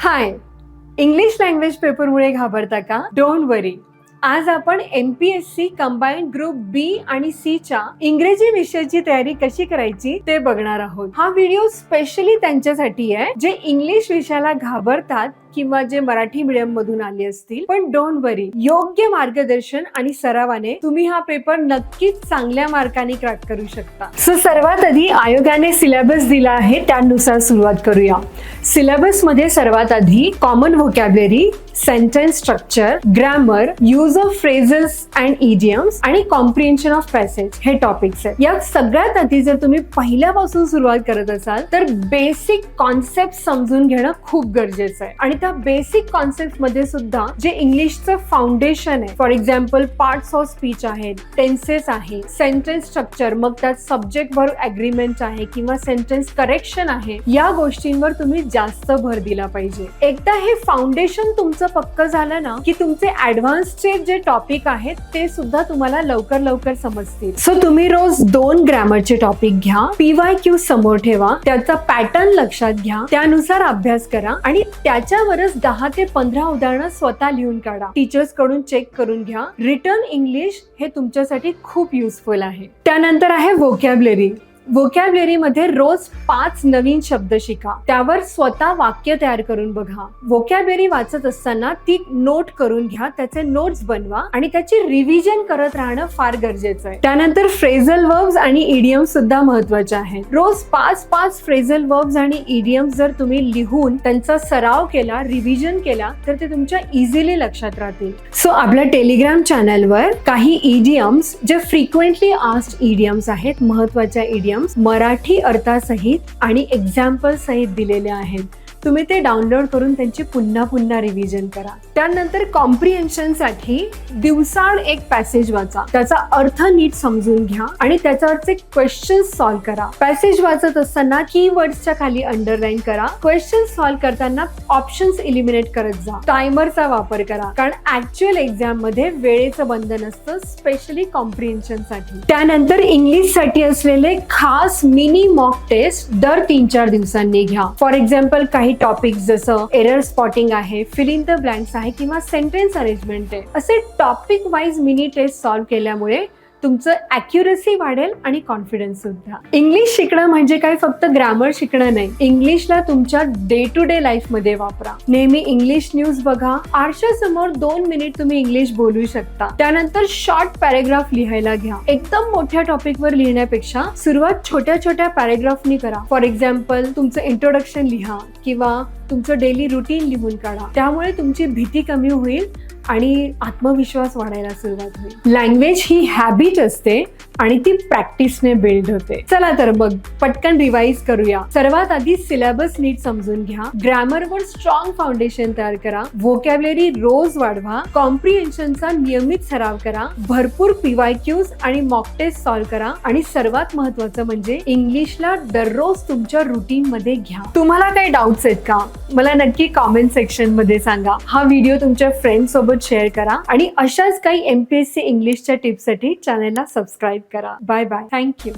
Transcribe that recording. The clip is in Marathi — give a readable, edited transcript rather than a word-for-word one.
हाय, इंग्लिश लँग्वेज पेपरमुळे घाबरता का? डोंट वरी. आज आपण MPSC कंबाईंड ग्रुप B आणि C च्या इंग्रजी विषयाची तयारी कशी करायची ते बघणार आहोत. हा व्हिडिओ स्पेशली त्यांच्यासाठी आहे जे इंग्लिश विषयाला घाबरतात किंवा जे मराठी मीडियम मधून आले असतील. पण डोंट वरी, योग्य मार्गदर्शन आणि सरावाने तुम्ही हा पेपर नक्कीच चांगल्या मार्काने क्रॅक करू शकता. सो सर्वात आधी आयोगाने सिलेबस दिला आहे त्यानुसार सुरुवात करूया. सिलेबस मध्ये सर्वात आधी common vocabulary, sentence structure, grammar, use of phrases and idioms आणि कॉम्प्रिहेन्शन ऑफ पॅसेज हे टॉपिक्स आहेत. या सगळ्यात आधी जर तुम्ही पहिल्यापासून सुरुवात करत असाल तर बेसिक कॉन्सेप्ट समजून घेणं खूप गरजेचं आहे. आणि त्या बेसिक कॉन्सेप्ट मध्ये सुद्धा जे इंग्लिशचं फाउंडेशन आहे, for example parts of speech आहेत, टेन्सेस आहे, सेंटेन्स स्ट्रक्चर, मग त्यात सब्जेक्ट व्हर्ब अग्रीमेंट आहे किंवा सेंटेन्स करेक्शन आहे, या गोष्टींवर तुम्ही जास्त भर दिला पाहिजे. एकदा हे फाउंडेशन तुमचं पक्क झालं ना की तुमचे ऍडव्हान्सचे जे टॉपिक आहेत ते सुद्धा तुम्हाला लवकर समजतील. सो तुम्ही रोज 2 ग्रामरचे टॉपिक घ्या, PYQ समोर ठेवा, त्याचा पॅटर्न लक्षात घ्या, त्यानुसार अभ्यास करा आणि त्याच्यावरच 10 ते 15 उदाहरणं स्वतः लिहून काढा. टीचर्स कडून चेक करून घ्या. रिटन इंग्लिश हे तुमच्यासाठी खूप युजफुल आहे. त्यानंतर आहे व्होकॅब्युलरी. व्होकॅब्युलरी मध्ये रोज 5 नवीन शब्द शिका, त्यावर स्वतः वाक्य तयार करून बघा. व्होकॅब्युलरी वाचत असताना ती नोट करून घ्या, त्याचे नोट्स बनवा आणि त्याची रिव्हिजन करत राहणं फार गरजेचं आहे. त्यानंतर फ्रेझल वर्ब्स आणि इडियम्स सुद्धा महत्वाचे आहेत. रोज 5 फ्रेझल वर्ब्स आणि इडियम्स जर तुम्ही लिहून त्यांचा सराव केला, रिव्हिजन केला तर ते तुमच्या इझिली लक्षात राहतील. सो आपल्या टेलिग्राम चॅनलवर काही इडियम्स जे फ्रिक्वेंटली आस्क्ड इडियम्स आहेत, महत्वाच्या इडियम्स मराठी अर्थासहित आणि एक्झाम्पल सहित दिलेले आहेत. तुम्ही ते डाउनलोड करून त्यांची पुन्हा रिव्हिजन करा. त्यानंतर कॉम्प्रिहेन्शन साठी दिवसाड एक पॅसेज वाचा, त्याचा अर्थ नीट समजून घ्या आणि त्याच्यावरचे क्वेश्चन्स सॉल्व्ह करा. पॅसेज वाचत असताना कीवर्ड्सच्या खाली अंडरलाईन करा. क्वेश्चन्स सॉल्व्ह करताना ऑप्शन्स इलिमिनेट करत जा. टायमरचा वापर करा, कारण ऍक्च्युअल एक्झाम मध्ये वेळेचं बंधन असतं, स्पेशली कॉम्प्रिहेन्शन साठी. त्यानंतर इंग्लिश साठी असलेले खास मिनी मॉक टेस्ट दर 3-4 दिवसांनी घ्या. फॉर एक्झाम्पल काही टॉपिक्स जसं एरर स्पॉटिंग आहे, फिल इन द ब्लँक्स आहे किंवा सेंटेन्स अरेंजमेंट आहे, असे topic wise mini test solve केल्यामुळे तुमचं ॲक्युरसी वाढेल आणि कॉन्फिडन्स सुद्धा. इंग्लिश शिकणं म्हणजे काय फक्त ग्रामर शिकणं नाही. इंग्लिशला तुमच्या डे टू डे लाईफ मध्ये वापरा. नेहमी इंग्लिश न्यूज बघा. आरशासमोर 2 मिनिट तुम्ही इंग्लिश बोलू शकता. त्यानंतर शॉर्ट पॅरेग्राफ लिहायला घ्या. एकदम मोठ्या टॉपिकवर लिहिण्यापेक्षा सुरुवात छोट्या पॅरेग्राफनी करा. फॉर एक्झाम्पल तुमचं इंट्रोडक्शन लिहा किंवा तुमचं डेली रुटीन लिहून काढा. त्यामुळे तुमची भीती कमी होईल आणि आत्मविश्वास वाढायला सुरुवात होईल. लँग्वेज ही हॅबिट असते आणि ती प्रॅक्टिसने बिल्ड होते. चला तर मग पटकन रिवाइज करूया. सर्वात आधी सिलेबस नीट समजून घ्या. ग्रामरवर स्ट्रॉंग फाउंडेशन तयार करा. व्होकॅब्युलरी रोज वाढवा. कॉम्प्रिहेन्शनचा नियमित सराव करा. भरपूर PYQs आणि मॉक टेस्ट सॉल्व्ह करा आणि सर्वात महत्वाचं म्हणजे इंग्लिशला दररोज तुमच्या रुटीन मध्ये घ्या. तुम्हाला काही डाऊट्स आहेत का? मला नक्की कॉमेंट सेक्शन मध्ये सांगा. हा व्हिडिओ तुमच्या फ्रेंड सोबत शेअर करा आणि अशाच काही MPSC इंग्लिशच्या टिप्ससाठी चॅनलला सबस्क्राईब करा. Bye bye. थँक्यू.